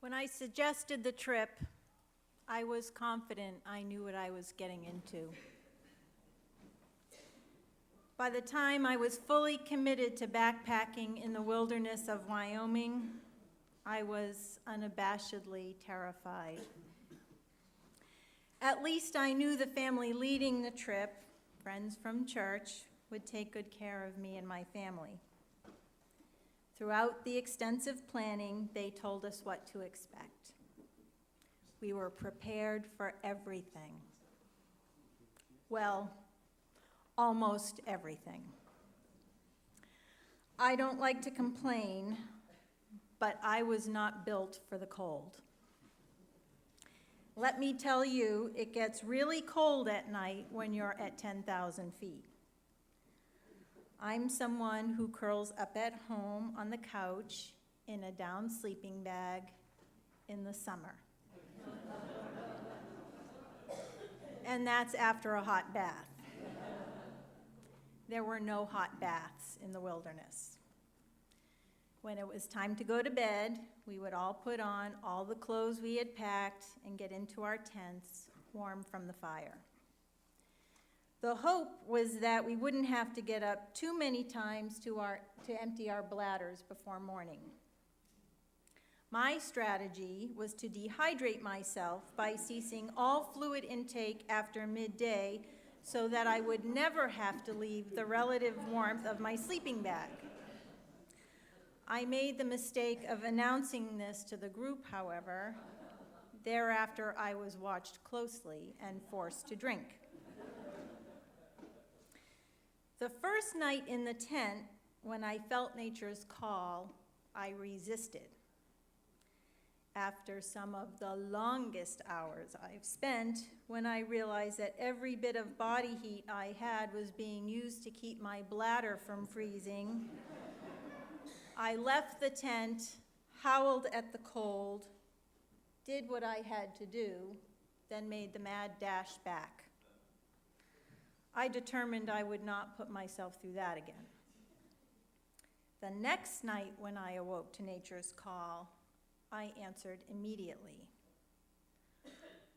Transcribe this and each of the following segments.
When I suggested the trip, I was confident I knew what I was getting into. By the time I was fully committed to backpacking in the wilderness of Wyoming, I was unabashedly terrified. At least I knew the family leading the trip, friends from church, would take good care of me and my family. Throughout the extensive planning, they told us what to expect. We were prepared for everything. Well, almost everything. I don't like to complain, but I was not built for the cold. Let me tell you, it gets really cold at night when you're at 10,000 feet. I'm someone who curls up at home on the couch in a down sleeping bag in the summer. And that's after a hot bath. There were no hot baths in the wilderness. When it was time to go to bed, we would all put on all the clothes we had packed and get into our tents, warm from the fire. The hope was that we wouldn't have to get up too many times to empty our bladders before morning. My strategy was to dehydrate myself by ceasing all fluid intake after midday so that I would never have to leave the relative warmth of my sleeping bag. I made the mistake of announcing this to the group, however. Thereafter, I was watched closely and forced to drink. The first night in the tent, when I felt nature's call, I resisted. After some of the longest hours I've spent, when I realized that every bit of body heat I had was being used to keep my bladder from freezing, I left the tent, howled at the cold, did what I had to do, then made the mad dash back. I determined I would not put myself through that again. The next night when I awoke to nature's call, I answered immediately.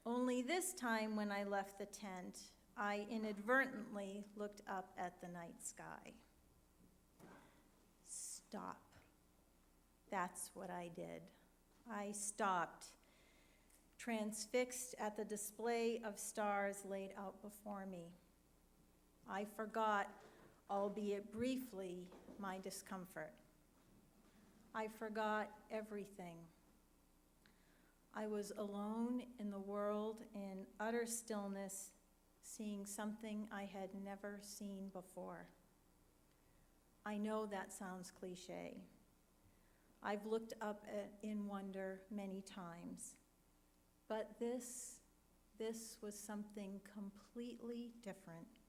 Only this time when I left the tent, I inadvertently looked up at the night sky. Stop. That's what I did. I stopped, transfixed at the display of stars laid out before me. I forgot, albeit briefly, my discomfort. I forgot everything. I was alone in the world in utter stillness, seeing something I had never seen before. I know that sounds cliche. I've looked up in wonder many times, but this was something completely different.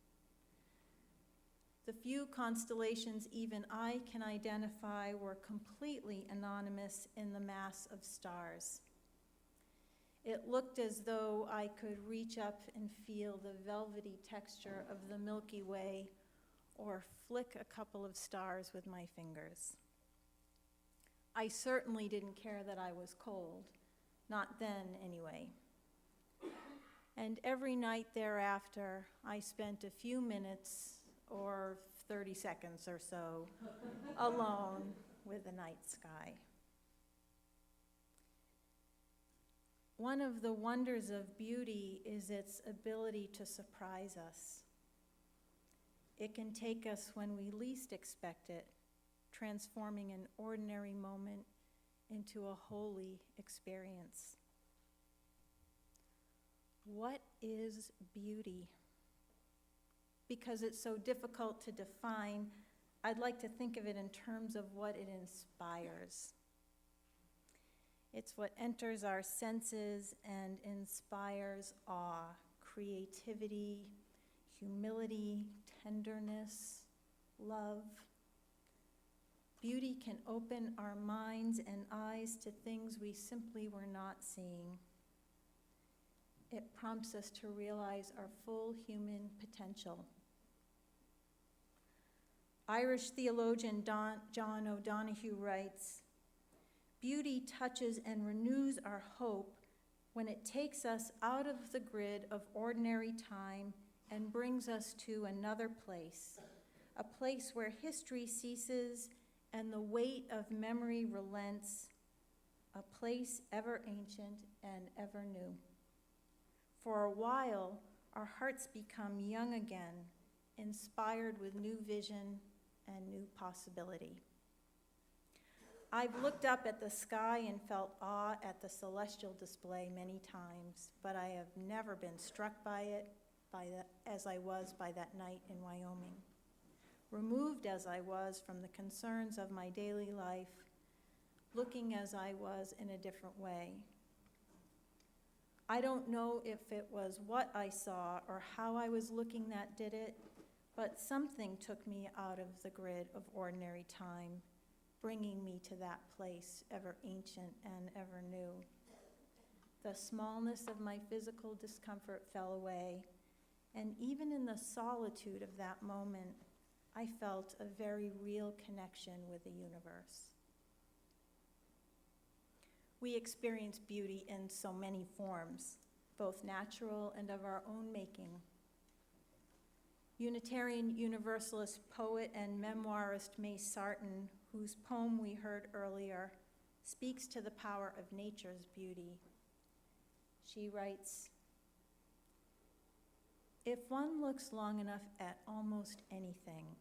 The few constellations even I can identify were completely anonymous in the mass of stars. It looked as though I could reach up and feel the velvety texture of the Milky Way or flick a couple of stars with my fingers. I certainly didn't care that I was cold, not then anyway. And every night thereafter, I spent a few minutes or 30 seconds or so alone with the night sky. One of the wonders of beauty is its ability to surprise us. It can take us when we least expect it, transforming an ordinary moment into a holy experience. What is beauty? Because it's so difficult to define, I'd like to think of it in terms of what it inspires. It's what enters our senses and inspires awe, creativity, humility, tenderness, love. Beauty can open our minds and eyes to things we simply were not seeing. It prompts us to realize our full human potential. Irish theologian John O'Donohue writes, Beauty touches and renews our hope when it takes us out of the grid of ordinary time and brings us to another place, a place where history ceases and the weight of memory relents, a place ever ancient and ever new. For a while, our hearts become young again, inspired with new vision and new possibility. I've looked up at the sky and felt awe at the celestial display many times, but I have never been struck by it as I was by that night in Wyoming. Removed as I was from the concerns of my daily life, looking as I was in a different way. I don't know if it was what I saw or how I was looking that did it, but something took me out of the grid of ordinary time, bringing me to that place ever ancient and ever new. The smallness of my physical discomfort fell away, and even in the solitude of that moment, I felt a very real connection with the universe. We experience beauty in so many forms, both natural and of our own making. Unitarian Universalist poet and memoirist Iris Hardin, whose poem we heard earlier, speaks to the power of nature's beauty. She writes, "If one looks long enough at almost anything,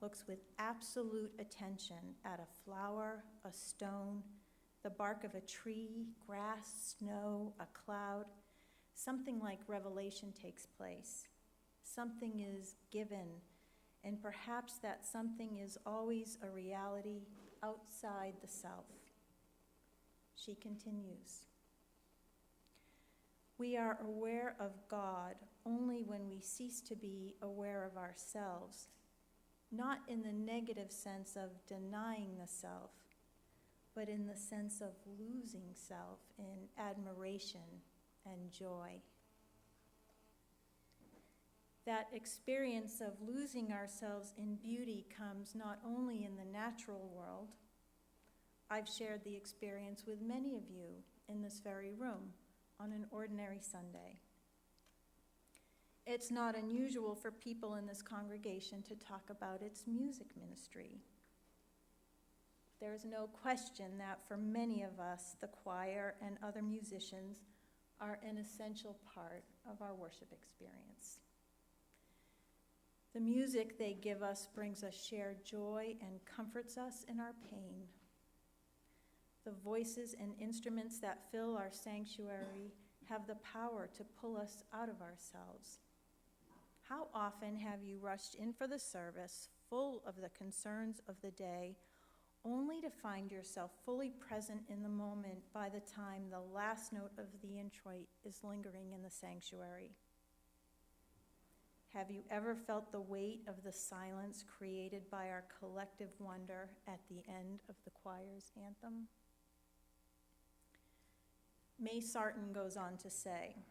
looks with absolute attention at a flower, a stone, the bark of a tree, grass, snow, a cloud, something like revelation takes place. Something is given, and perhaps that something is always a reality outside the self." She continues, "We are aware of God only when we cease to be aware of ourselves, not in the negative sense of denying the self, but in the sense of losing self in admiration and joy. That experience of losing ourselves in beauty comes not only in the natural world. I've shared the experience with many of you in this very room on an ordinary Sunday. It's not unusual for people in this congregation to talk about its music ministry. There's no question that for many of us, the choir and other musicians are an essential part of our worship experience. The music they give us brings us shared joy and comforts us in our pain. The voices and instruments that fill our sanctuary have the power to pull us out of ourselves. How often have you rushed in for the service, full of the concerns of the day, only to find yourself fully present in the moment by the time the last note of the introit is lingering in the sanctuary? Have you ever felt the weight of the silence created by our collective wonder at the end of the choir's anthem? Iris Hardin goes on to say,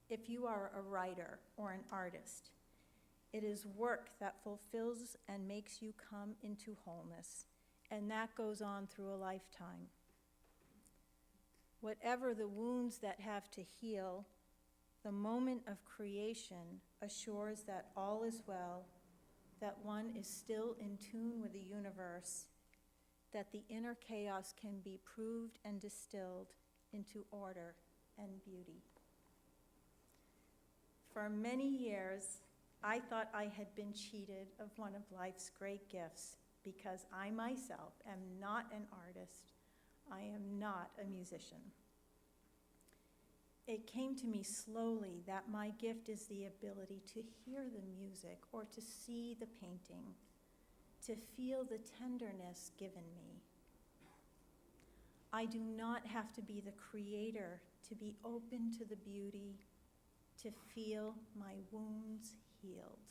"If you are a writer or an artist, it is work that fulfills and makes you come into wholeness, and that goes on through a lifetime. Whatever the wounds that have to heal, the moment of creation assures that all is well, that one is still in tune with the universe, that the inner chaos can be proved and distilled into order and beauty." For many years, I thought I had been cheated of one of life's great gifts because I myself am not an artist. I am not a musician. It came to me slowly that my gift is the ability to hear the music or to see the painting, to feel the tenderness given me. I do not have to be the creator to be open to the beauty, to feel my wounds healed.